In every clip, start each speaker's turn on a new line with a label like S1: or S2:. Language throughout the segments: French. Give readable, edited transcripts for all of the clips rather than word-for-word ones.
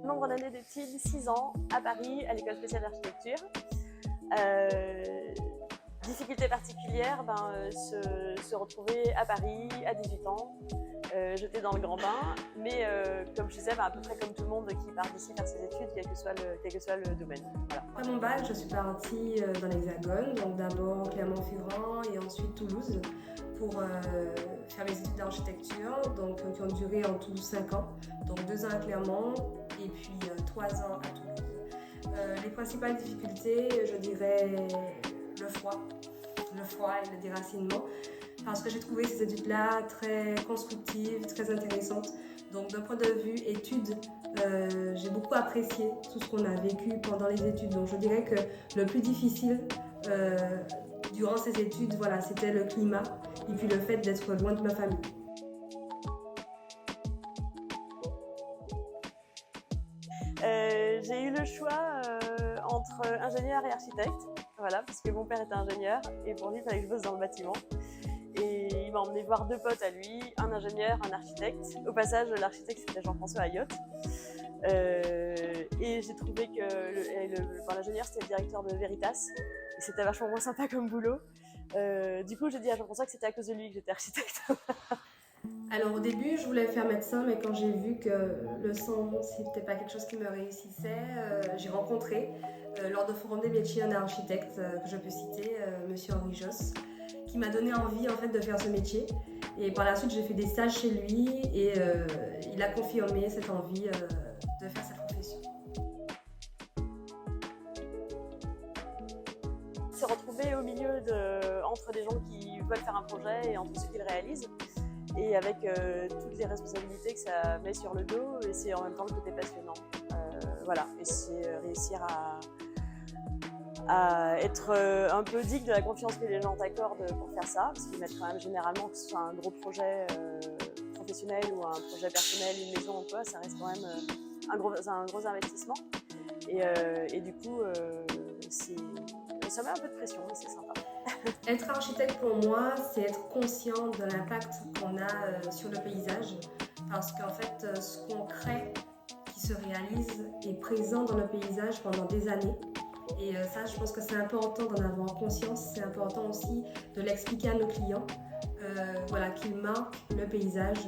S1: Nombre d'années d'études, 6 ans, à Paris, à l'école spéciale d'architecture. Difficulté particulière, se retrouver à Paris à 18 ans, jeté dans le grand bain, mais comme je disais, à peu près comme tout le monde qui part d'ici faire ses études, quel que soit le domaine. Voilà.
S2: Après mon bac, je suis partie dans l'Hexagone, donc d'abord Clermont-Ferrand et ensuite Toulouse pour faire mes études d'architecture, donc qui ont duré en tout 5 ans, donc 2 ans à Clermont et puis 3 ans à Toulouse. Les principales difficultés, je dirais le froid et le déracinement, parce que j'ai trouvé ces études-là très constructives, très intéressantes. Donc d'un point de vue études, j'ai beaucoup apprécié tout ce qu'on a vécu pendant les études. Donc je dirais que le plus difficile durant ces études, voilà, c'était le climat et puis le fait d'être loin de ma famille.
S1: J'ai eu le choix entre ingénieur et architecte, voilà, parce que mon père était ingénieur et pour lui il fallait que je bosse dans le bâtiment. Et il m'a emmené voir 2 potes à lui, un ingénieur, un architecte. Au passage, l'architecte c'était Jean-François Ayotte. Et j'ai trouvé que l'ingénieur c'était le directeur de Veritas. Et c'était vachement moins sympa comme boulot. Du coup, j'ai dit à Jean-François que c'était à cause de lui que j'étais architecte.
S2: Alors au début, je voulais faire médecin, mais quand j'ai vu que le sang, c'était pas quelque chose qui me réussissait, j'ai rencontré lors de Forum des métiers un architecte que je peux citer, Monsieur Henri Josse, qui m'a donné envie en fait de faire ce métier. Et par la suite, j'ai fait des stages chez lui et il a confirmé cette envie de faire cette profession.
S1: Se retrouver au milieu entre des gens qui veulent faire un projet et entre ceux qui le réalisent. Et avec toutes les responsabilités que ça met sur le dos, et c'est en même temps le côté passionnant. Voilà, et c'est réussir à être un peu digne de la confiance que les gens t'accordent pour faire ça, parce qu'ils mettent quand même généralement, que ce soit un gros projet professionnel ou un projet personnel, une maison ou quoi, ça reste quand même un gros investissement. Et du coup, ça met un peu de pression, mais c'est sympa.
S2: Être architecte pour moi, c'est être conscient de l'impact qu'on a sur le paysage, parce qu'en fait, ce qu'on crée, qui se réalise, est présent dans le paysage pendant des années. Et ça, je pense que c'est important d'en avoir conscience. C'est important aussi de l'expliquer à nos clients, voilà, qu'ils marquent le paysage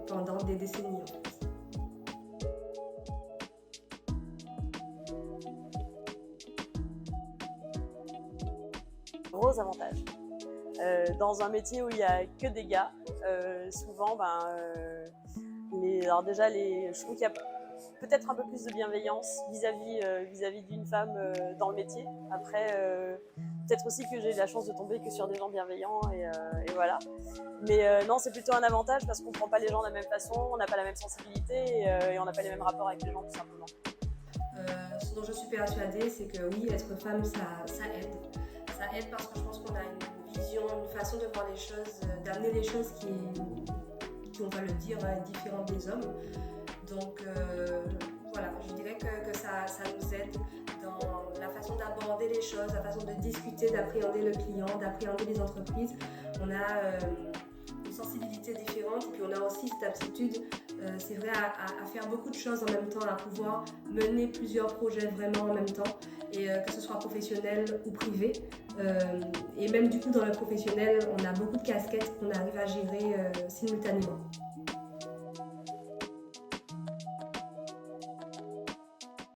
S2: pendant des décennies. En fait.
S1: Gros avantage. Dans un métier où il n'y a que des gars, souvent, alors déjà, je trouve qu'il y a peut-être un peu plus de bienveillance vis-à-vis d'une femme dans le métier. Après, peut-être aussi que j'ai la chance de tomber que sur des gens bienveillants et voilà. Mais non, c'est plutôt un avantage parce qu'on ne prend pas les gens de la même façon, on n'a pas la même sensibilité et on n'a pas les mêmes rapports avec les gens tout simplement.
S2: Ce dont je suis persuadée, c'est que oui, être femme, ça aide. Ça aide parce que je pense qu'on a une vision, une façon de voir les choses, d'amener les choses qui on va le dire, est différente des hommes. Donc voilà, je dirais que ça nous aide dans la façon d'aborder les choses, la façon de discuter, d'appréhender le client, d'appréhender les entreprises. On a une sensibilité différente et puis on a aussi cette aptitude, c'est vrai, à faire beaucoup de choses en même temps, à pouvoir mener plusieurs projets vraiment en même temps, et que ce soit professionnel ou privé. Et même du coup dans le professionnel, on a beaucoup de casquettes qu'on arrive à gérer simultanément.